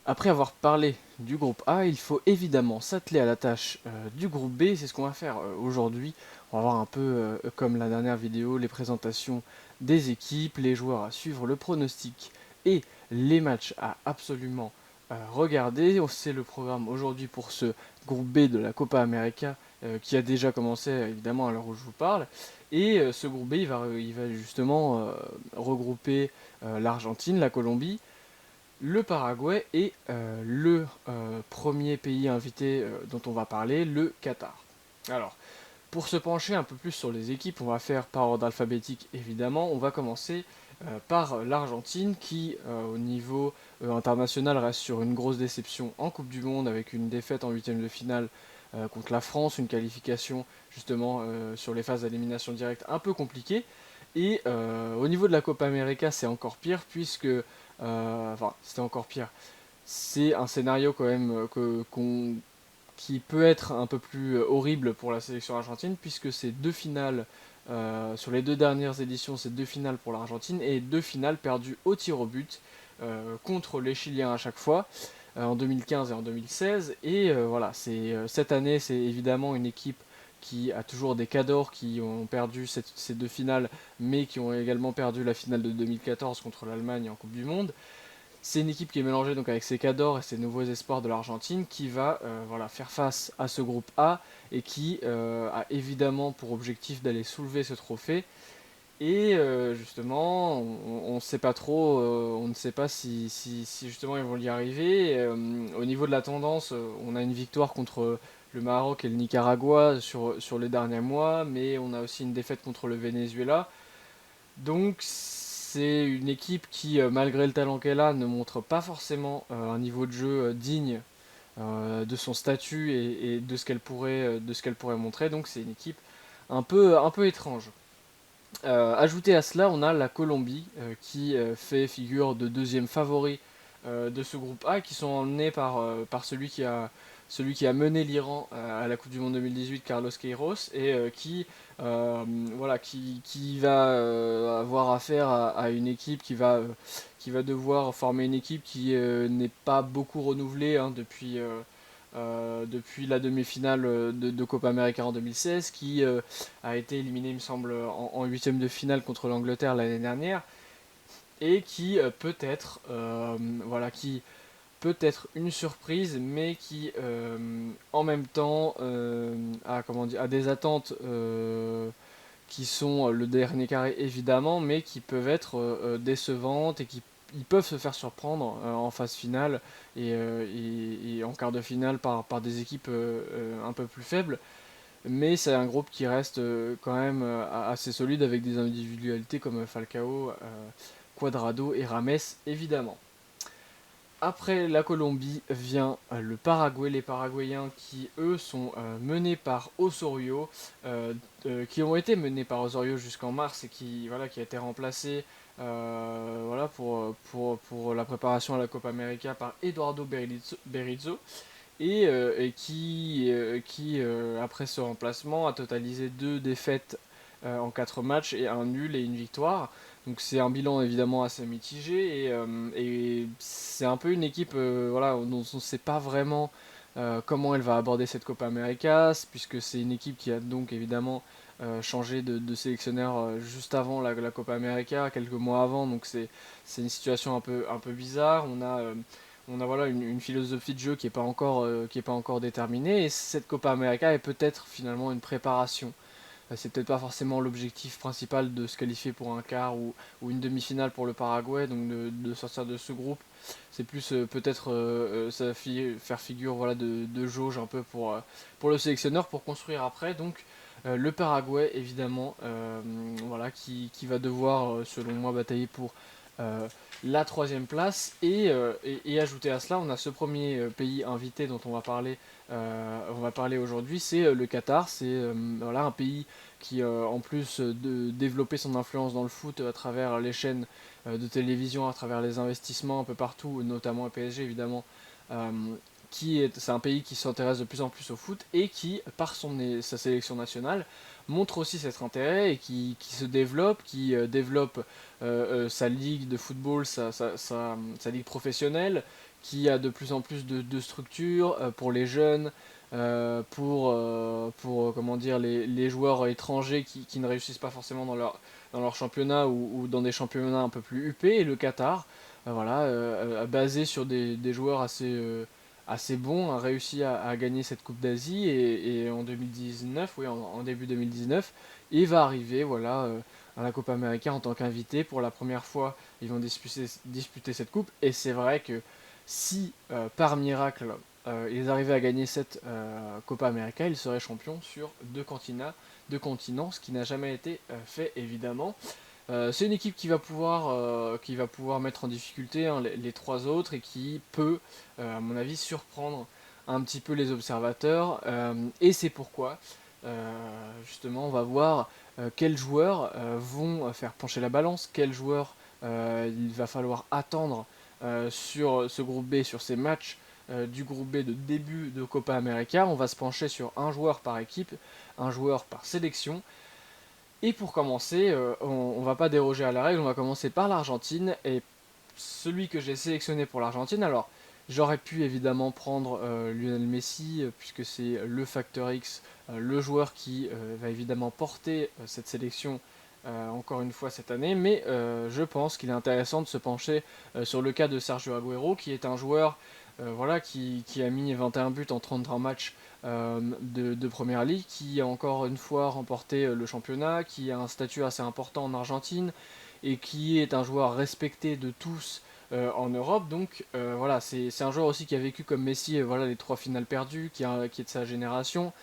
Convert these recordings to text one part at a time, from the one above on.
Après avoir parlé du groupe A, il faut évidemment s'atteler à la tâche du groupe B. C'est ce qu'on va faire aujourd'hui. On va voir un peu comme la dernière vidéo, les présentations des équipes, les joueurs à suivre, le pronostic et les matchs à absolument regarder. C'est le programme aujourd'hui pour ce groupe B de la Copa América qui a déjà commencé évidemment à l'heure où je vous parle. Et ce groupe B, il va justement regrouper l'Argentine, la Colombie, le Paraguay et le premier pays invité dont on va parler, le Qatar. Alors, pour se pencher un peu plus sur les équipes, on va faire par ordre alphabétique évidemment. On va commencer par l'Argentine qui, au niveau international, reste sur une grosse déception en Coupe du Monde avec une défaite en huitième de finale contre la France, une qualification justement sur les phases d'élimination directe un peu compliquée. Et au niveau de la Copa América, c'est encore pire puisque, enfin, c'était encore pire. C'est un scénario quand même qui peut être un peu plus horrible pour la sélection argentine, puisque c'est deux finales, sur les deux dernières éditions, c'est deux finales pour l'Argentine, et deux finales perdues au tir au but, contre les Chiliens à chaque fois, en 2015 et en 2016. Et voilà, cette année, c'est évidemment une équipe qui a toujours des cadors qui ont perdu ces deux finales, mais qui ont également perdu la finale de 2014 contre l'Allemagne en Coupe du Monde. C'est une équipe qui est mélangée donc avec ses cadors et ses nouveaux espoirs de l'Argentine qui va voilà, faire face à ce groupe A et qui a évidemment pour objectif d'aller soulever ce trophée. Et justement, on ne sait pas trop, on ne sait pas si justement ils vont y arriver. Et, au niveau de la tendance, on a une victoire contre le Maroc et le Nicaragua sur les derniers mois, mais on a aussi une défaite contre le Venezuela. Donc c'est une équipe qui, malgré le talent qu'elle a, ne montre pas forcément un niveau de jeu digne de son statut et de ce qu'elle pourrait montrer. Donc c'est une équipe un peu étrange. Ajouté à cela, on a la Colombie qui fait figure de deuxième favori de ce groupe A, qui sont emmenés par celui qui a mené l'Iran à la Coupe du Monde 2018, Carlos Queiroz, et voilà, qui va avoir affaire à une équipe qui va devoir former une équipe qui n'est pas beaucoup renouvelée hein, depuis la demi-finale de Copa América en 2016, qui a été éliminé, il me semble, en huitième de finale contre l'Angleterre l'année dernière, et qui peut-être, voilà, qui peut être une surprise, mais qui en même temps a, comment dire, a des attentes qui sont le dernier carré évidemment, mais qui peuvent être décevantes et qui ils peuvent se faire surprendre en phase finale et en quart de finale par des équipes un peu plus faibles. Mais c'est un groupe qui reste quand même assez solide avec des individualités comme Falcao, Cuadrado et Rames évidemment. Après la Colombie vient le Paraguay, les Paraguayens qui eux sont menés par Osorio, qui ont été menés par Osorio jusqu'en mars et qui, voilà, qui a été remplacé voilà, pour la préparation à la Copa América par Eduardo Berizzo et qui, après ce remplacement, a totalisé deux défaites en quatre matchs et un nul et une victoire. Donc c'est un bilan évidemment assez mitigé et c'est un peu une équipe voilà, dont on ne sait pas vraiment comment elle va aborder cette Copa América, puisque c'est une équipe qui a donc évidemment changé de sélectionneur juste avant la Copa América, quelques mois avant, donc c'est une situation un peu bizarre. On a voilà, une philosophie de jeu qui est pas encore déterminée, et cette Copa América est peut-être finalement une préparation. C'est peut-être pas forcément l'objectif principal de se qualifier pour un quart ou une demi-finale pour le Paraguay, donc de sortir de ce groupe. C'est plus peut-être faire figure voilà, de jauge un peu pour le sélectionneur pour construire après. Donc le Paraguay évidemment voilà, qui va devoir selon moi batailler pour euh, la troisième place et ajouter à cela on a ce premier pays invité dont on va parler aujourd'hui, c'est le Qatar. C'est voilà, un pays qui, en plus de développer son influence dans le foot à travers les chaînes de télévision, à travers les investissements un peu partout, notamment au PSG évidemment, euh, c'est un pays qui s'intéresse de plus en plus au foot et qui, par sa sélection nationale, montre aussi cet intérêt et qui se développe, qui développe sa ligue de football, sa ligue professionnelle, qui a de plus en plus de structures pour les jeunes, pour comment dire, les joueurs étrangers qui ne réussissent pas forcément dans leur championnat ou dans des championnats un peu plus huppés. Et le Qatar, voilà, basé sur des joueurs assez bons, a réussi à gagner cette Coupe d'Asie et en 2019, oui, en début 2019, il va arriver, voilà, à la Copa América en tant qu'invité pour la première fois. Ils vont disputer cette coupe et c'est vrai que si par miracle ils arrivaient à gagner cette Copa América, ils seraient champions sur deux continents, ce qui n'a jamais été fait évidemment. C'est une équipe qui va pouvoir mettre en difficulté hein, les trois autres et qui peut, à mon avis, surprendre un petit peu les observateurs. Et c'est pourquoi, justement, on va voir quels joueurs vont faire pencher la balance, quels joueurs il va falloir attendre sur ce groupe B, sur ces matchs du groupe B de début de Copa América. On va se pencher sur un joueur par équipe, un joueur par sélection. Et pour commencer, on va pas déroger à la règle, on va commencer par l'Argentine. Et celui que j'ai sélectionné pour l'Argentine, alors j'aurais pu évidemment prendre Lionel Messi, puisque c'est le facteur X, le joueur qui va évidemment porter cette sélection encore une fois cette année. Mais je pense qu'il est intéressant de se pencher sur le cas de Sergio Agüero, qui est un joueur voilà, qui a mis 21 buts en 33 matchs de Première Ligue, qui a encore une fois remporté le championnat, qui a un statut assez important en Argentine et qui est un joueur respecté de tous en Europe. Donc voilà, c'est un joueur aussi qui a vécu comme Messi voilà, les trois finales perdues, qui est de sa génération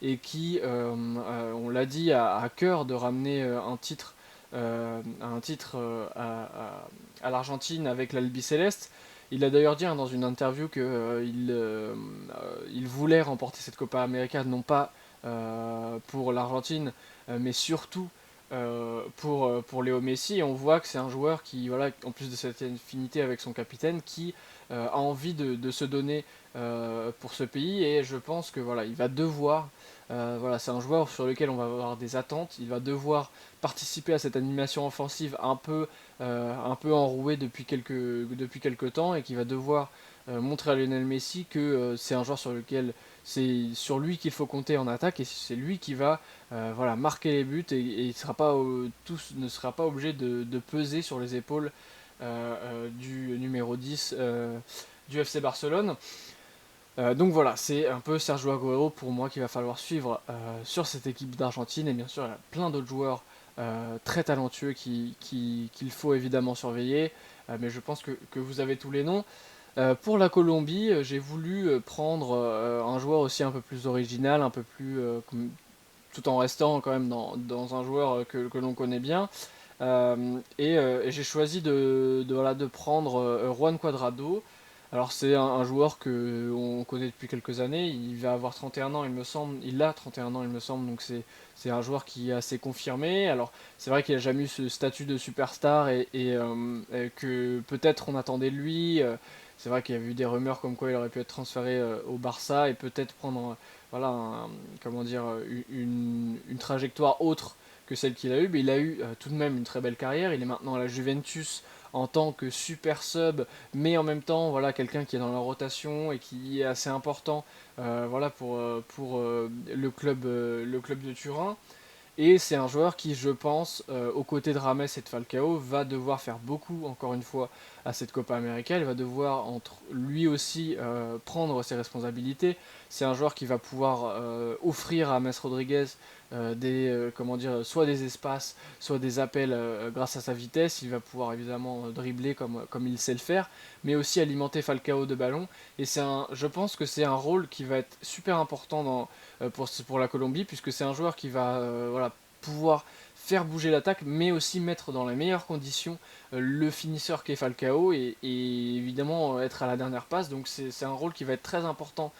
et qui, on l'a dit, a cœur de ramener un titre à l'Argentine avec l'Albi Céleste. Il a d'ailleurs dit hein, dans une interview qu'il il voulait remporter cette Copa América, non pas pour l'Argentine, mais surtout pour Léo Messi. Et on voit que c'est un joueur qui, voilà, en plus de cette affinité avec son capitaine, qui a envie de se donner pour ce pays. Et je pense que voilà, il va devoir, voilà, c'est un joueur sur lequel on va avoir des attentes. Il va devoir participer à cette animation offensive un peu enrouée depuis quelques temps et qui va devoir montrer à Lionel Messi que c'est un joueur sur lequel c'est sur lui qu'il faut compter en attaque et c'est lui qui va voilà, marquer les buts et il sera pas, ne sera pas obligé de peser sur les épaules du numéro 10 du FC Barcelone. Donc voilà, c'est un peu Sergio Agüero pour moi qu'il va falloir suivre sur cette équipe d'Argentine. Et bien sûr, il y a plein d'autres joueurs très talentueux qu'il faut évidemment surveiller. Mais je pense que vous avez tous les noms. Pour la Colombie, j'ai voulu prendre un joueur aussi un peu plus original, un peu plus tout en restant quand même dans un joueur que l'on connaît bien. Et j'ai choisi voilà, de prendre Juan Cuadrado. Alors c'est un joueur que on connaît depuis quelques années, il va avoir 31 ans il me semble, il a 31 ans il me semble, donc c'est un joueur qui est assez confirmé. Alors c'est vrai qu'il a jamais eu ce statut de superstar et que peut-être on attendait de lui. C'est vrai qu'il y a eu des rumeurs comme quoi il aurait pu être transféré au Barça et peut-être prendre voilà, comment dire, une trajectoire autre que celle qu'il a eue, mais il a eu tout de même une très belle carrière. Il est maintenant à la Juventus en tant que super sub, mais en même temps, voilà, quelqu'un qui est dans la rotation et qui est assez important, voilà, pour le club de Turin. Et c'est un joueur qui, je pense, aux côtés de Rames et de Falcao, va devoir faire beaucoup, encore une fois, à cette Copa América. Il va devoir lui aussi prendre ses responsabilités. C'est un joueur qui va pouvoir offrir à James Rodriguez comment dire, soit des espaces, soit des appels grâce à sa vitesse. Il va pouvoir évidemment dribbler comme il sait le faire, mais aussi alimenter Falcao de ballon. Et je pense que c'est un rôle qui va être super important pour la Colombie, puisque c'est un joueur qui va voilà, pouvoir faire bouger l'attaque, mais aussi mettre dans les meilleures conditions le finisseur qu'est Falcao et évidemment être à la dernière passe. Donc c'est un rôle qui va être très important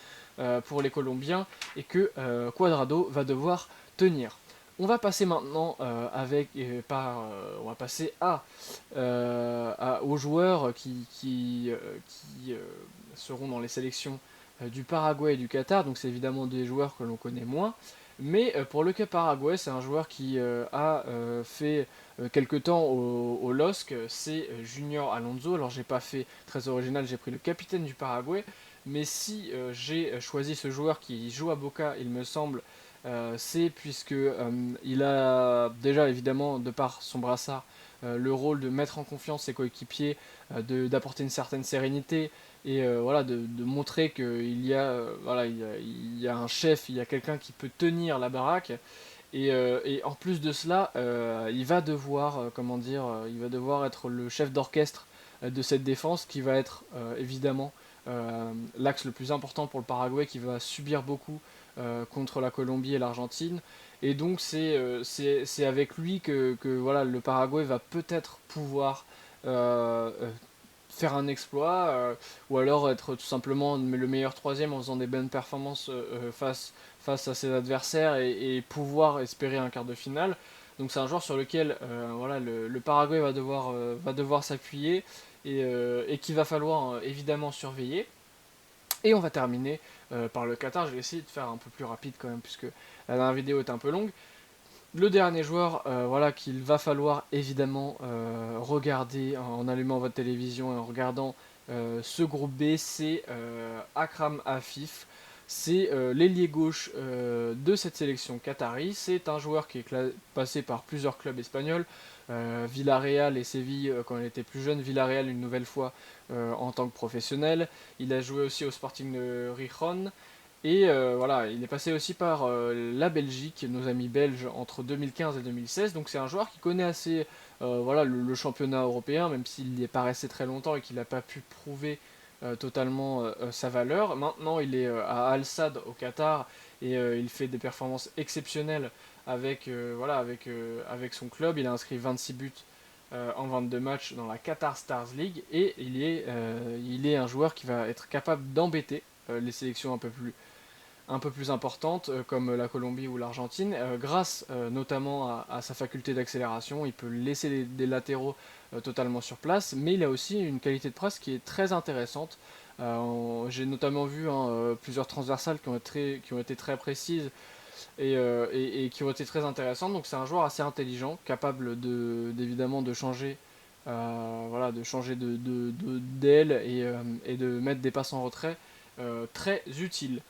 pour les Colombiens et que Cuadrado va devoir tenir. On va passer maintenant on va passer aux joueurs qui seront dans les sélections du Paraguay et du Qatar. Donc c'est évidemment des joueurs que l'on connaît moins, Mais pour le cas Paraguay, c'est un joueur qui a fait quelque temps au LOSC, c'est Junior Alonso. Alors j'ai pas fait très original, j'ai pris le capitaine du Paraguay, mais si j'ai choisi ce joueur qui joue à Boca, il me semble, c'est puisque il a déjà évidemment, de par son brassard, le rôle de mettre en confiance ses coéquipiers, d'apporter une certaine sérénité et voilà, de montrer qu'il y a, voilà, il y a un chef, il y a quelqu'un qui peut tenir la baraque. Et en plus de cela, il va devoir, comment dire, il va devoir être le chef d'orchestre de cette défense qui va être évidemment l'axe le plus important pour le Paraguay qui va subir beaucoup contre la Colombie et l'Argentine. Et donc c'est avec lui que voilà, le Paraguay va peut-être pouvoir faire un exploit, ou alors être tout simplement le meilleur troisième en faisant des bonnes performances face à ses adversaires et pouvoir espérer un quart de finale. Donc c'est un joueur sur lequel voilà, le Paraguay va devoir s'appuyer et qu'il va falloir évidemment surveiller. Et on va terminer par le Qatar. Je vais essayer de faire un peu plus rapide quand même puisque la dernière vidéo est un peu longue. Le dernier joueur, voilà, qu'il va falloir évidemment regarder en allumant votre télévision et en regardant ce groupe B, c'est Akram Afif. C'est l'ailier gauche de cette sélection qatari. C'est un joueur qui est passé par plusieurs clubs espagnols, Villarreal et Séville quand il était plus jeune, Villarreal une nouvelle fois en tant que professionnel. Il a joué aussi au Sporting de Gijón. Et voilà, il est passé aussi par la Belgique, nos amis belges, entre 2015 et 2016. Donc c'est un joueur qui connaît assez voilà, le championnat européen, même s'il n'y est pas resté très longtemps et qu'il n'a pas pu prouver totalement sa valeur. Maintenant, il est à Al Sadd au Qatar et il fait des performances exceptionnelles avec, voilà, avec son club. Il a inscrit 26 buts en 22 matchs dans la Qatar Stars League et il est un joueur qui va être capable d'embêter les sélections un peu plus importantes comme la Colombie ou l'Argentine, grâce notamment à sa faculté d'accélération. Il peut laisser des latéraux totalement sur place, mais il a aussi une qualité de passe qui est très intéressante. J'ai notamment vu hein, plusieurs transversales qui ont été très précises et qui ont été très intéressantes. Donc c'est un joueur assez intelligent, capable d'évidemment de changer, voilà, de changer d'aile et de mettre des passes en retrait très utiles.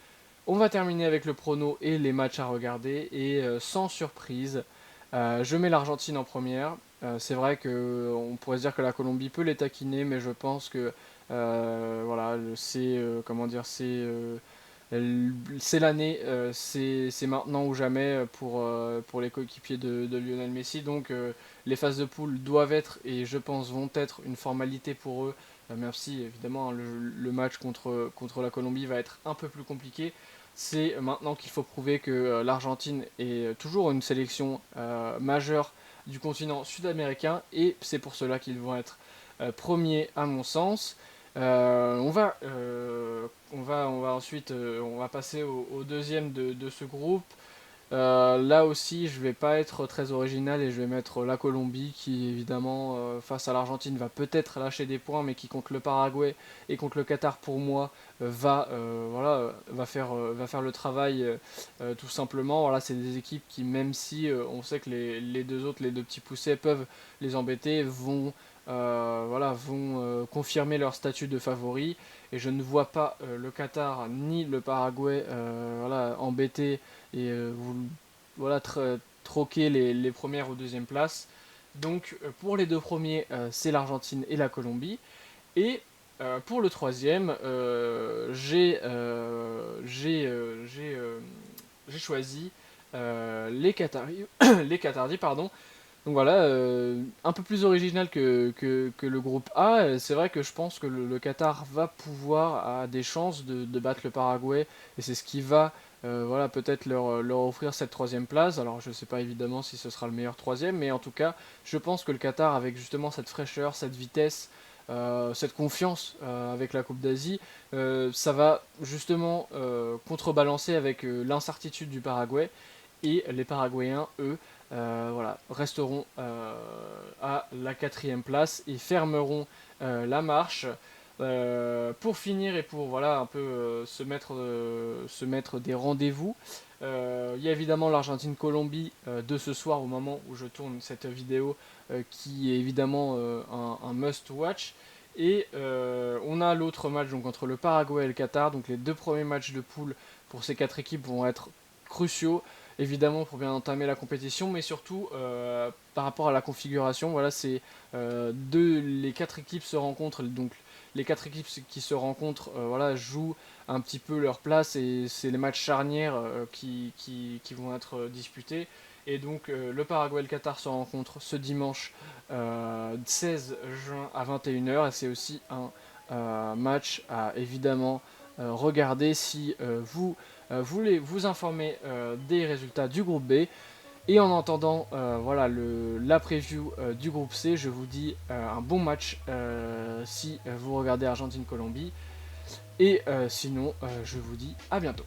On va terminer avec le prono et les matchs à regarder. Et sans surprise, je mets l'Argentine en première. C'est vrai qu'on pourrait se dire que la Colombie peut les taquiner, mais je pense que voilà, c'est comment dire, c'est l'année, c'est maintenant ou jamais pour les coéquipiers de Lionel Messi. Donc les phases de poule doivent être et je pense vont être une formalité pour eux. Même si évidemment hein, le match contre la Colombie va être un peu plus compliqué. C'est maintenant qu'il faut prouver que l'Argentine est toujours une sélection majeure du continent sud-américain et c'est pour cela qu'ils vont être premiers à mon sens. On va ensuite on va passer au deuxième de ce groupe. Là aussi, je vais pas être très original et je vais mettre la Colombie qui, évidemment, face à l'Argentine, va peut-être lâcher des points, mais qui contre le Paraguay et contre le Qatar, pour moi, voilà, va faire le travail tout simplement. Voilà, c'est des équipes qui, même si on sait que les deux autres, les deux petits poussets, peuvent les embêter, voilà, vont confirmer leur statut de favori. Et je ne vois pas le Qatar ni le Paraguay voilà, embêter et voilà, troquer les premières ou deuxièmes places. Donc pour les deux premiers, c'est l'Argentine et la Colombie. Et pour le troisième, j'ai choisi les Qataris, les Qataris, pardon. Donc voilà, un peu plus original que le groupe A. C'est vrai que je pense que le Qatar va pouvoir, a des chances de battre le Paraguay, et c'est ce qui va voilà, peut-être leur offrir cette troisième place. Alors je ne sais pas évidemment si ce sera le meilleur troisième, mais en tout cas, je pense que le Qatar, avec justement cette fraîcheur, cette vitesse, cette confiance avec la Coupe d'Asie, ça va justement contrebalancer avec l'incertitude du Paraguay. Et les Paraguayens, eux, voilà, resteront à la quatrième place et fermeront la marche. Pour finir et pour voilà un peu se mettre des rendez-vous, il y a évidemment l'Argentine-Colombie de ce soir au moment où je tourne cette vidéo qui est évidemment un must-watch. Et on a l'autre match donc entre le Paraguay et le Qatar. Donc les deux premiers matchs de poule pour ces quatre équipes vont être cruciaux, évidemment pour bien entamer la compétition, mais surtout par rapport à la configuration. Voilà, c'est les quatre équipes se rencontrent, donc les quatre équipes qui se rencontrent voilà, jouent un petit peu leur place et c'est les matchs charnières qui vont être disputés. Et donc le Paraguay et le Qatar se rencontrent ce dimanche 16 juin à 21h et c'est aussi un match à évidemment regarder si vous voulez vous informer des résultats du groupe B. Et en attendant voilà, la preview du groupe C, je vous dis un bon match si vous regardez Argentine-Colombie. Et sinon, je vous dis à bientôt.